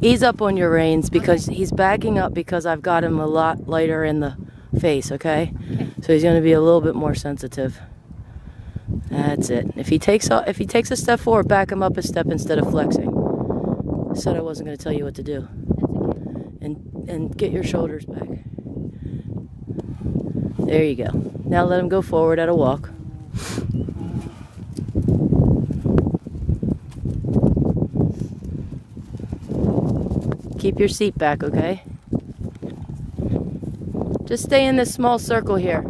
Ease up on your reins because he's backing up because I've got him a lot lighter in the face, okay? So he's going to be a little bit more sensitive. That's it. If he takes a step forward, back him up a step instead of flexing. I said I wasn't going to tell you what to do. And get your shoulders back. There you go. Now let him go forward at a walk. Keep your seat back, okay? Just stay in this small circle here.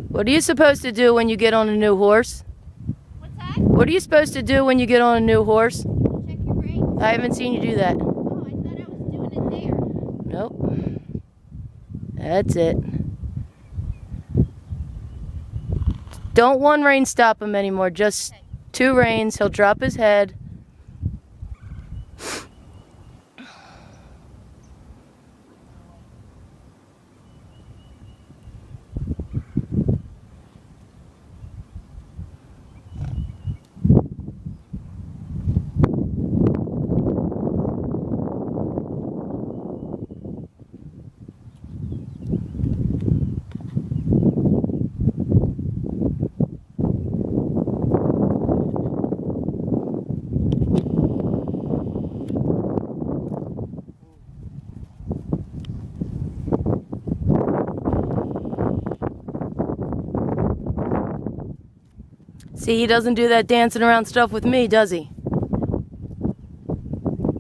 What are you supposed to do when you get on a new horse? What's that? What are you supposed to do when you get on a new horse? Check your reins. I haven't seen you do that. Oh, I thought I was doing it there. Nope. That's it. Don't one rein stop him anymore. Just two reins. He'll drop his head. See, he doesn't do that dancing around stuff with me, does he? It's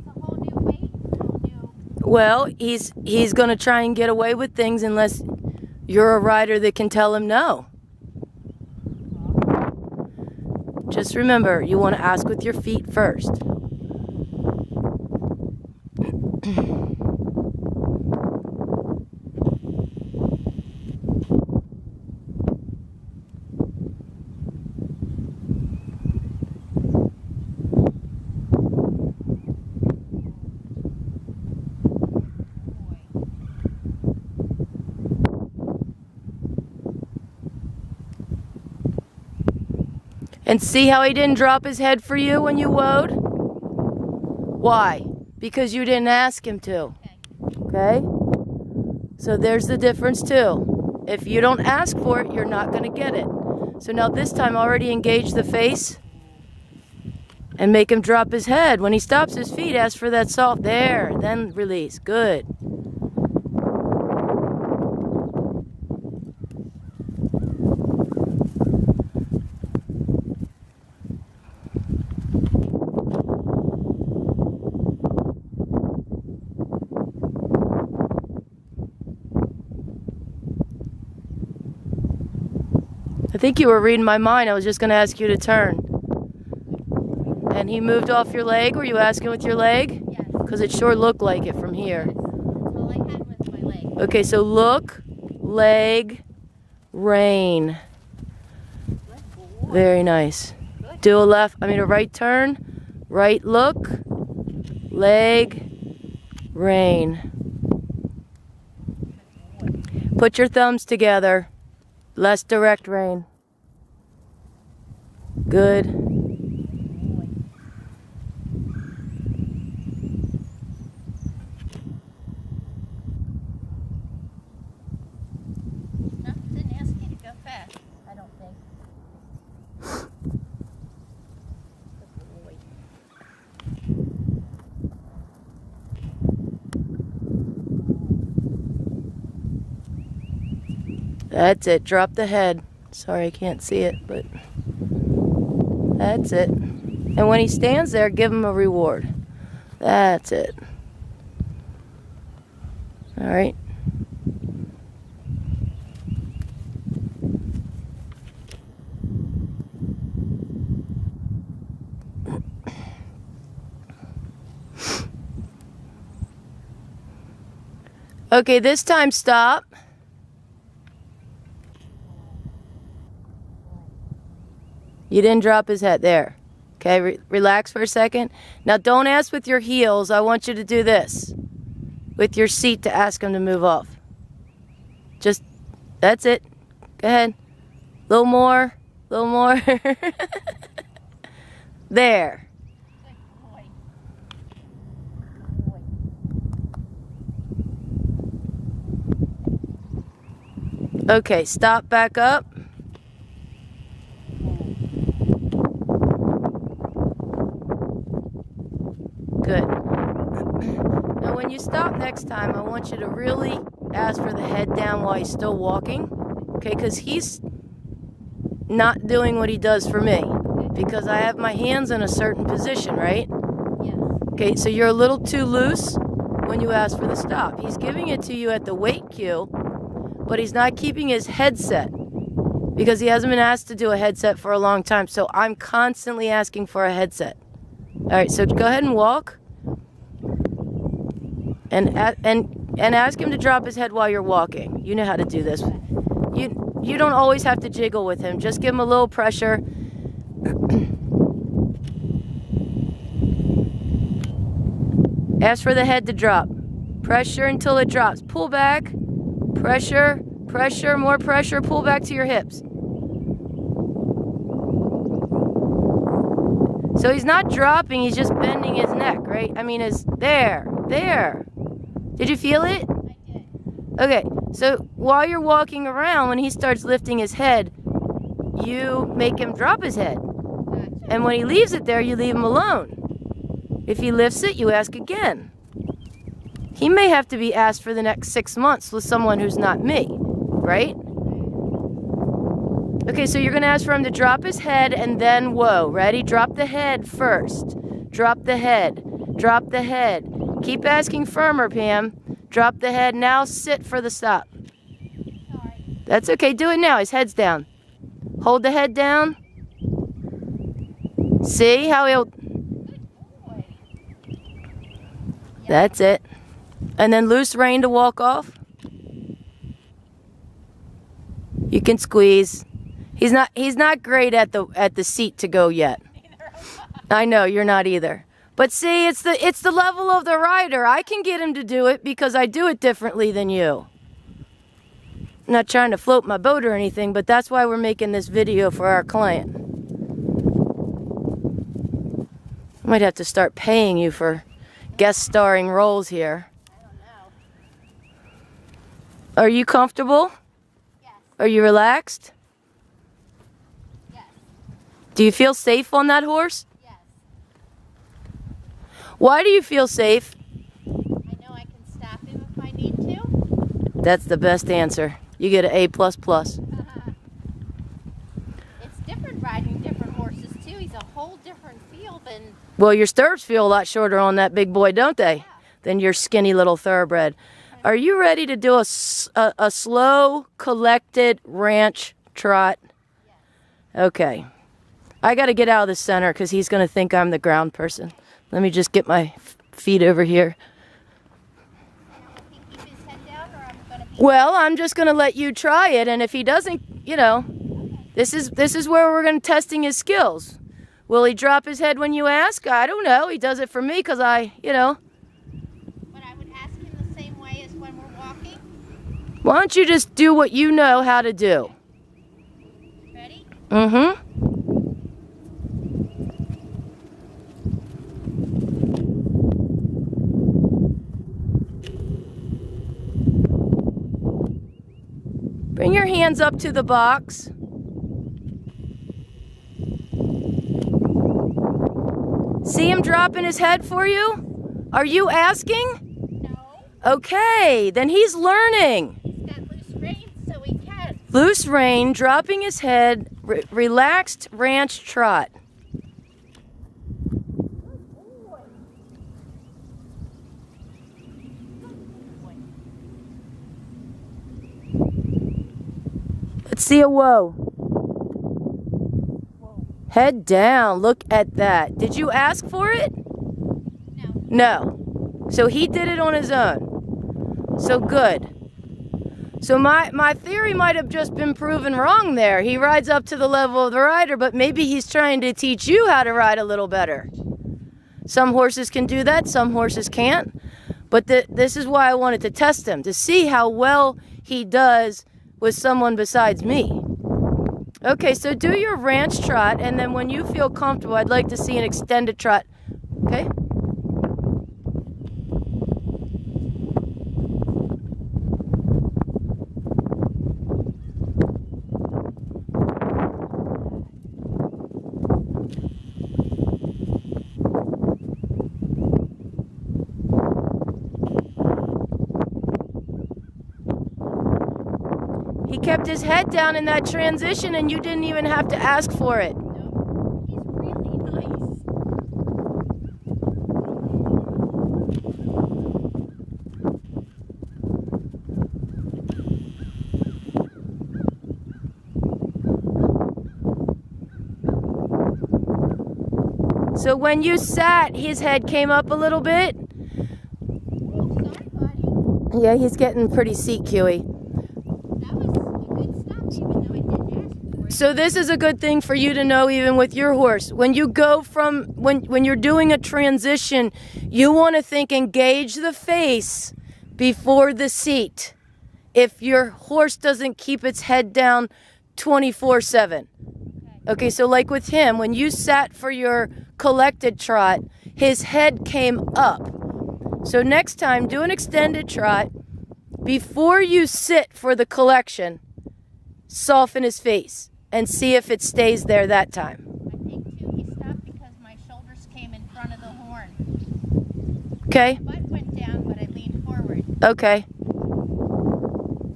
a whole new weight. Whole new... Well, he's going to try and get away with things unless you're a rider that can tell him no. Just remember, you want to ask with your feet first. And see how he didn't drop his head for you when you woed? Why? Because you didn't ask him to. Okay? So there's the difference too. If you don't ask for it, you're not going to get it. So now this time already engage the face and make him drop his head. When he stops his feet, ask for that soft. There, then release. Good. I think you were reading my mind. I was just going to ask you to turn. And he moved off your leg. Were you asking with your leg? Yes. Because it sure looked like it from here. That's all I had was my leg. Okay, so look, leg, rein. Very nice. Do a right turn, right look, leg, rein. Put your thumbs together. Less direct rein. Good. Didn't ask you to go fast, I don't think. That's it. Drop the head. Sorry, I can't see it, but that's it. And when he stands there, give him a reward. That's it. All right. Okay, this time stop. You didn't drop his head there. Okay, relax for a second. Now don't ask with your heels. I want you to do this. with your seat to ask him to move off. Just, that's it. Go ahead. A little more. A little more. There. Good boy. Good boy. Okay, stop back up. Good. Now when you stop next time, I want you to really ask for the head down while he's still walking. Okay, because he's not doing what he does for me. Because I have my hands in a certain position, right? Yes. Okay, so you're a little too loose when you ask for the stop. He's giving it to you at the weight cue, but he's not keeping his headset because he hasn't been asked to do a headset for a long time. So I'm constantly asking for a headset. All right, so go ahead and walk, and ask him to drop his head while you're walking. You know how to do this. You don't always have to jiggle with him. Just give him a little pressure. Ask for the head to drop. Pressure until it drops. Pull back. Pressure, pressure, more pressure. Pull back to your hips. So he's not dropping, he's just bending his neck, right? I mean, there. Did you feel it? I did. Okay, so while you're walking around, when he starts lifting his head, you make him drop his head. Gotcha. And when he leaves it there, you leave him alone. If he lifts it, you ask again. He may have to be asked for the next 6 months with someone who's not me, right? Okay, so you're gonna ask for him to drop his head and then whoa. Ready? Drop the head first. Drop the head. Drop the head. Keep asking firmer, Pam. Drop the head. Now sit for the stop. Sorry. That's okay. Do it now. His head's down. Hold the head down. See how he'll... Good boy. That's it. And then loose rein to walk off. You can squeeze. He's not great at the seat to go yet. I know you're not either. But see, it's the level of the rider. I can get him to do it because I do it differently than you. I'm not trying to float my boat or anything, but that's why we're making this video for our client. I might have to start paying you for guest starring roles here. I don't know. Are you comfortable? Yes. Are you relaxed? Yes. Do you feel safe on that horse? Yes. Why do you feel safe? I know I can stop him if I need to. That's the best answer. You get an A++. It's different riding different horses too. He's a whole different feel than... Well, your stirrups feel a lot shorter on that big boy, don't they? Yeah. Than your skinny little thoroughbred. Are you ready to do a slow, collected ranch trot? Yes. Okay. I got to get out of the center because he's going to think I'm the ground person. Let me just get my feet over here. Now, will he keep his head down or I'm going to be... Well, I'm just going to let you try it, and if he doesn't, this is where we're going to testing his skills. Will he drop his head when you ask? I don't know. He does it for me because But I would ask him the same way as when we're walking. Why don't you just do what you know how to do? Ready? Mm-hmm. Bring your hands up to the box. See him dropping his head for you? Are you asking? No. Okay, then he's learning. He's got loose reins so he can. Loose rein, dropping his head, relaxed ranch trot. Let's see a whoa. Head down. Look at that. Did you ask for it? No. No. So he did it on his own. So good. So my theory might have just been proven wrong there. He rides up to the level of the rider, but maybe he's trying to teach you how to ride a little better. Some horses can do that, some horses can't. But this is why I wanted to test him, to see how well he does with someone besides me. Okay, so do your ranch trot, and then when you feel comfortable, I'd like to see an extended trot. Okay? He kept his head down in that transition, and you didn't even have to ask for it. No, he's really nice. So when you sat, his head came up a little bit. Oh, sorry, buddy. Yeah, he's getting pretty seat cuey. That was a good stop, even though I didn't ask for it. So this is a good thing for you to know, even with your horse. When you go from, when you're doing a transition, you want to think engage the face before the seat. If your horse doesn't keep its head down 24/7. Okay, so like with him, when you sat for your collected trot, his head came up. So next time, do an extended trot. Before you sit for the collection, soften his face and see if it stays there that time. I think, too, he stopped because my shoulders came in front of the horn. Okay? My butt went down, but I leaned forward. Okay.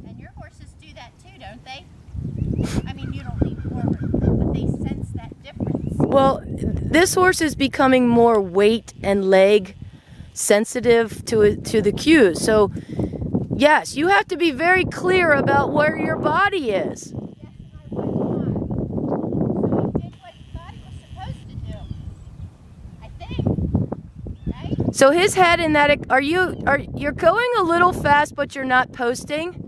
And your horses do that, too, don't they? I mean, you don't lean forward, but they sense that difference. Well, this horse is becoming more weight and leg sensitive to the cues. So, yes, you have to be very clear about where your body is. Yes, I was not. So he did what he thought he was supposed to do. I think. Right? So his head in that, you're going a little fast, but you're not posting?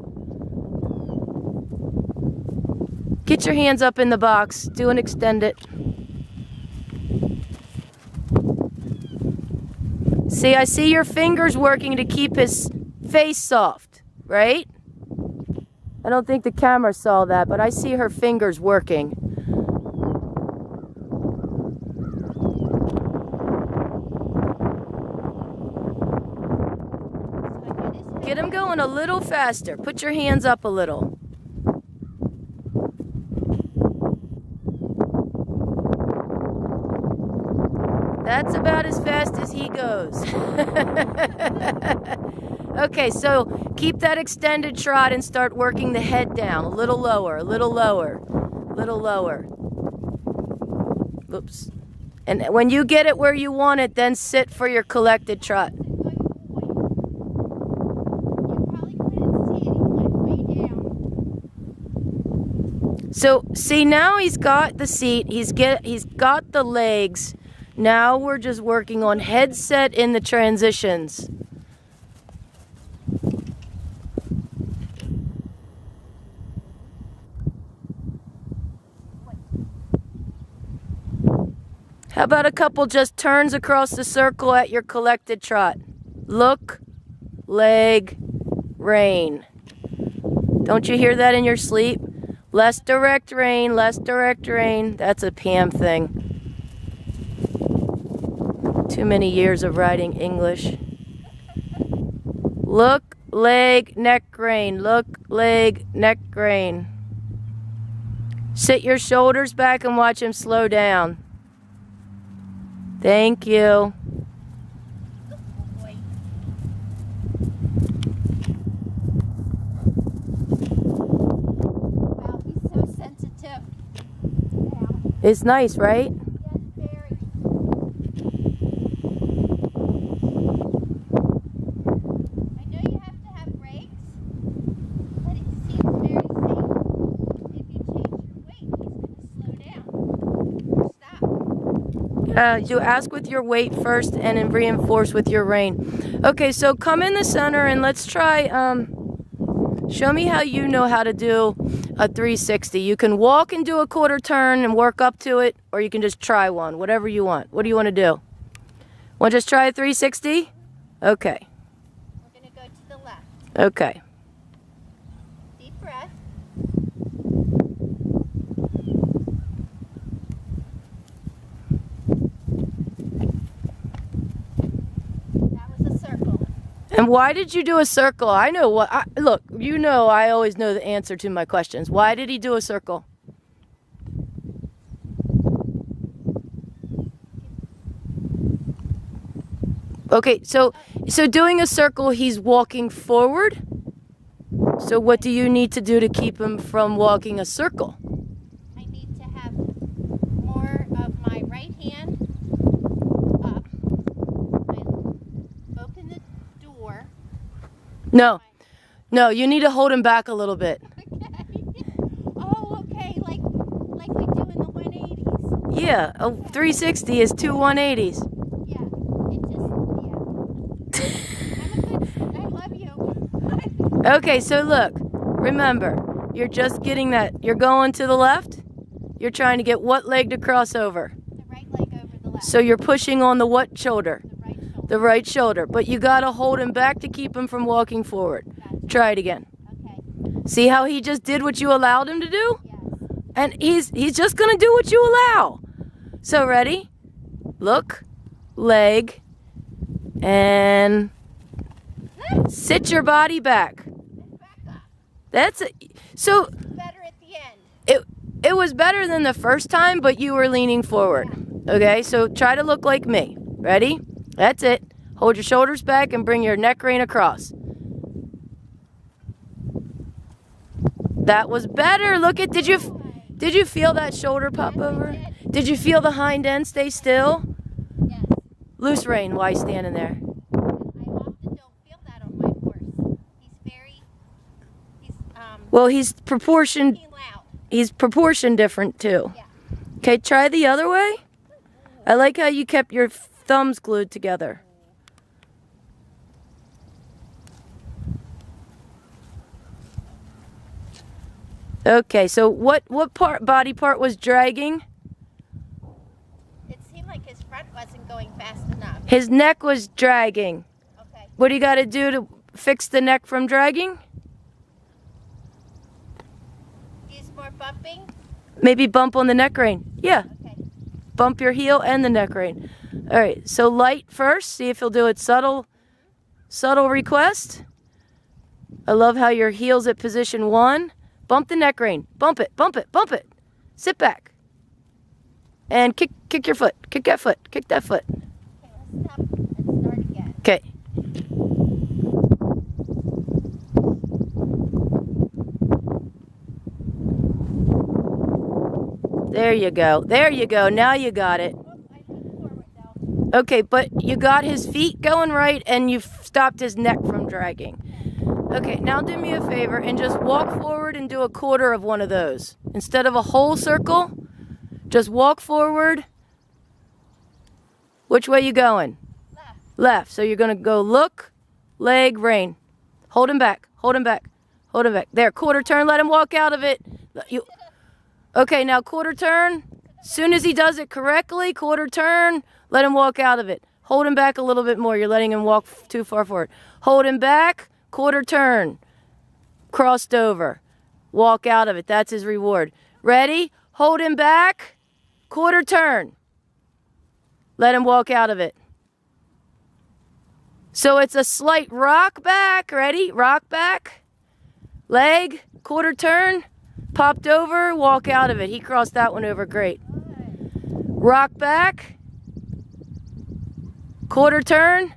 Get your hands up in the box. Do an extended. See, I see your fingers working to keep his face soft, right? I don't think the camera saw that, but I see her fingers working. Get him going a little faster. Put your hands up a little. That's about as fast as he goes. Okay, so keep that extended trot and start working the head down. A little lower, a little lower, a little lower. Oops. And when you get it where you want it, then sit for your collected trot. You probably couldn't see it. He went way down. So see, now he's got the seat, he's got the legs. Now we're just working on headset in the transitions. How about a couple just turns across the circle at your collected trot? Look, leg, rein. Don't you hear that in your sleep? Less direct rein, less direct rein. That's a Pam thing. Too many years of writing English. Look, leg, neck, rein. Look, leg, neck, rein. Sit your shoulders back and watch him slow down. Thank you. Good boy. Wow, he's so sensitive. Yeah. It's nice, right? Yes, very. I know you have to have brakes, but it seems very safe. If you change your weight, he's going to slow down. Stop. You ask with your weight first and then reinforce with your rein. Okay, so come in the center and let's try, show me how you know how to do a 360. You can walk and do a quarter turn and work up to it, or you can just try one, whatever you want. What do you want to do? Want to just try a 360? Okay. Okay. Deep breath. That was a circle. And why did you do a circle? I know look, you know I always know the answer to my questions. Why did he do a circle? Okay, so doing a circle, he's walking forward. So what do you need to do to keep him from walking a circle? I need to have more of my right hand up. I open the door. No, you need to hold him back a little bit. Okay. Oh, okay. Like we do in the 180s. Yeah, a 360 is two 180s. Yeah. It just, yeah. I love you. Okay, so look, remember, you're just getting that. You're going to the left. You're trying to get what leg to cross over? The right leg over the left. So you're pushing on the what shoulder? The right shoulder. The right shoulder. But you got to hold him back to keep him from walking forward. Gotcha. Try it again. Okay. See how he just did what you allowed him to do? Yes. And he's just going to do what you allow. So ready? Look, leg, and sit your body back. Back up. That's it. So Better at the end. it was better than the first time, but you were leaning forward. Okay, so try to look like me. Ready? That's it. Hold your shoulders back and bring your neck rein across. That was better. Look at, did you feel that shoulder pop over? Did you feel the hind end stay still? Yes. Loose rein while you're standing there. I often don't feel that on my horse. Well, he's proportioned. Loud. He's proportioned different too. Yeah. Okay, try the other way. I like how you kept your thumbs glued together. Okay, so what body part was dragging? It seemed like his front wasn't going fast enough. His neck was dragging. Okay. What do you got to do to fix the neck from dragging? Use more bumping. Maybe bump on the neck rein. Yeah, Okay. bump your heel and the neck rein. All right, so light first. See if he'll do it subtle request. I love how your heel's at position 1. Bump the neck rein. Bump it, bump it, bump it. Sit back. And kick your foot. Kick that foot. Kick that foot. Okay, let's stop and start again. Okay. There you go. There you go. Now you got it. Oh, I leaned forward though. Okay, but you got his feet going right and you've stopped his neck from dragging. Okay, now do me a favor and just walk forward and do a quarter of one of those. Instead of a whole circle, just walk forward. Which way you going? Left. Left. So you're going to go look, leg, rein. Hold him back. Hold him back. Hold him back. There, quarter turn. Let him walk out of it. Okay, now quarter turn. Soon as he does it correctly, quarter turn, let him walk out of it. Hold him back a little bit more. You're letting him walk too far forward. Hold him back. Quarter turn, crossed over, walk out of it. That's his reward. Ready? Hold him back, quarter turn. Let him walk out of it. So it's a slight rock back. Ready? Rock back, leg, quarter turn, popped over, walk out of it. He crossed that one over great. Rock back, quarter turn.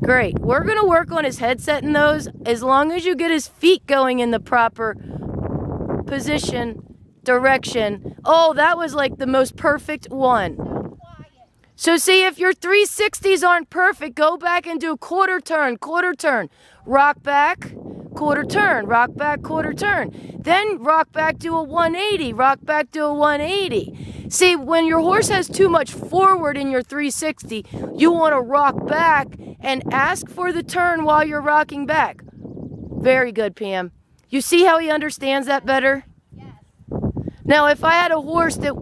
Great. We're going to work on his headset in those. As long as you get his feet going in the proper position, direction. Oh, that was like the most perfect one. So see, if your 360s aren't perfect, go back and do quarter turn, rock back, quarter turn, rock back, quarter turn. Then rock back, do a 180, rock back, do a 180. See, when your horse has too much forward in your 360, you want to rock back and ask for the turn while you're rocking back. Very good, Pam. You see how he understands that better? Yes. Now, if I had a horse that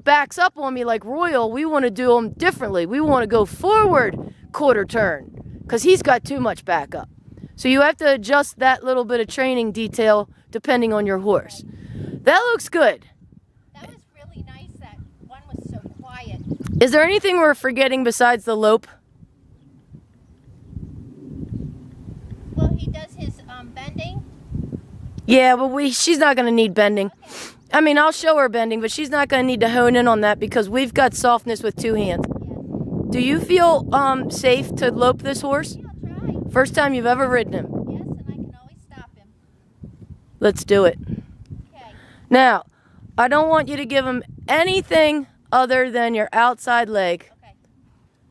backs up on me like Royal, we want to do them differently. We want to go forward, quarter turn. because he's got too much backup. So you have to adjust that little bit of training detail depending on your horse. That looks good. That was really nice. That one was so quiet. Is there anything we're forgetting besides the lope? Well, he does his bending. Yeah, but she's not going to need bending. Okay. I mean, I'll show her bending, but she's not going to need to hone in on that because we've got softness with 2 hands. Yes. Do you feel safe to lope this horse? Yeah, I'll try. First time you've ever ridden him. Yes, and I can always stop him. Let's do it. Okay. Now, I don't want you to give him anything other than your outside leg. Okay.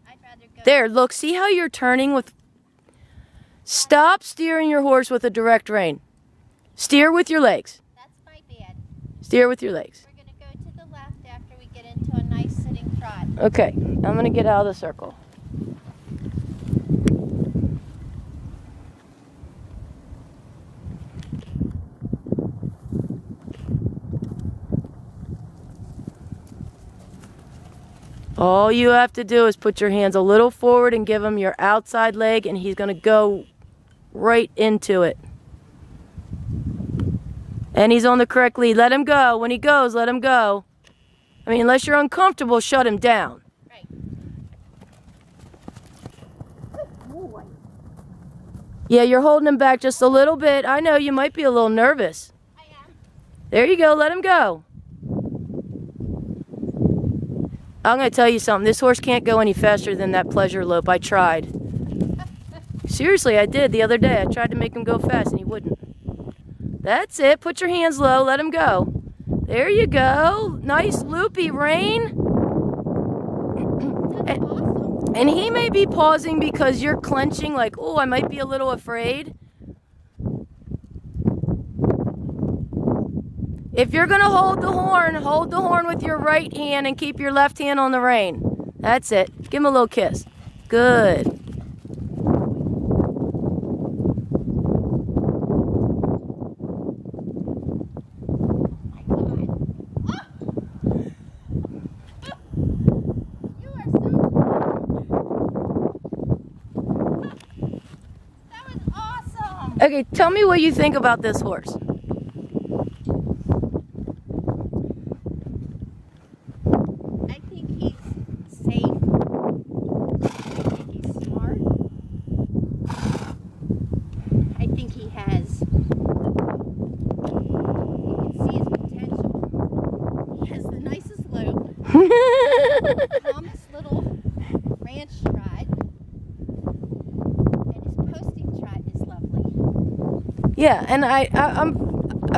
I'd rather go. There, look, see how you're turning with... Stop steering your horse with a direct rein. Steer with your legs. That's my bad. Steer with your legs. We're going to go to the left after we get into a nice sitting trot. Okay, I'm going to get out of the circle. All you have to do is put your hands a little forward and give him your outside leg, and he's going to go right into it. And he's on the correct lead. Let him go. When he goes, let him go. I mean, unless you're uncomfortable, shut him down. Right. Good boy. Yeah, you're holding him back just a little bit. I know you might be a little nervous. I am. There you go. Let him go. I'm going to tell you something. This horse can't go any faster than that pleasure lope. I tried. Seriously, I did the other day. I tried to make him go fast, and he wouldn't. That's it. Put your hands low. Let him go. There you go. Nice loopy rein. That's awesome. And he may be pausing because you're clenching like, oh, I might be a little afraid. If you're going to hold the horn with your right hand and keep your left hand on the rein. That's it. Give him a little kiss. Good. Okay, tell me what you think about this horse. I think he's safe. I think he's smart. I think he has, you can see his potential. He has the nicest lope, calmest little ranch trot, and his posting trot is lovely. Yeah, and I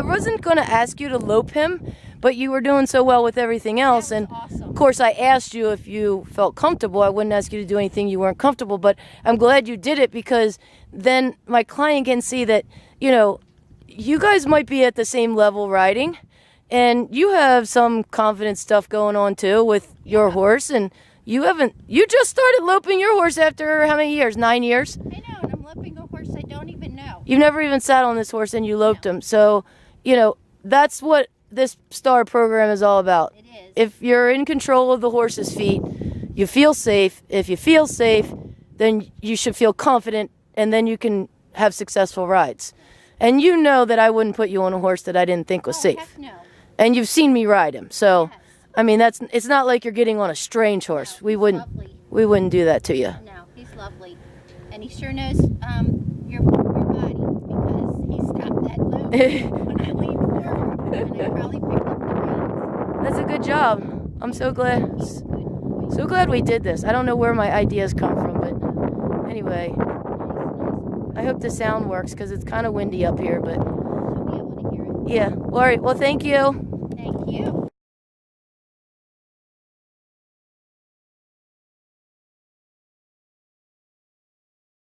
wasn't going to ask you to lope him, but you were doing so well with everything else. That And was awesome. of course, I asked you if you felt comfortable. I wouldn't ask you to do anything you weren't comfortable, but I'm glad you did it because then my client can see that, you know, you guys might be at the same level riding, and you have some confident stuff going on too with your horse, and you just started loping your horse after how many years? 9 years? I know, and I'm loping a horse I don't even know. You've never even sat on this horse and you loped him. So, you know, that's what this STAR program is all about. It is. If you're in control of the horse's feet, you feel safe. If you feel safe, then you should feel confident, and then you can have successful rides. And you know that I wouldn't put you on a horse that I didn't think was safe. Heck no. And you've seen me ride him. So, Yes. I mean, it's not like you're getting on a strange horse. No, We he's wouldn't lovely. we wouldn't do that to you. No, he's lovely. And he sure knows your body because he stopped that loop when I leaned forward and I probably picked up the reins. That's a good job. I'm so glad. Good boy. So glad we did this. I don't know where my ideas come from, but anyway, I hope the sound works because it's kind of windy up here, but She'll be able to hear it. yeah. All right. Well, thank you. Thank you.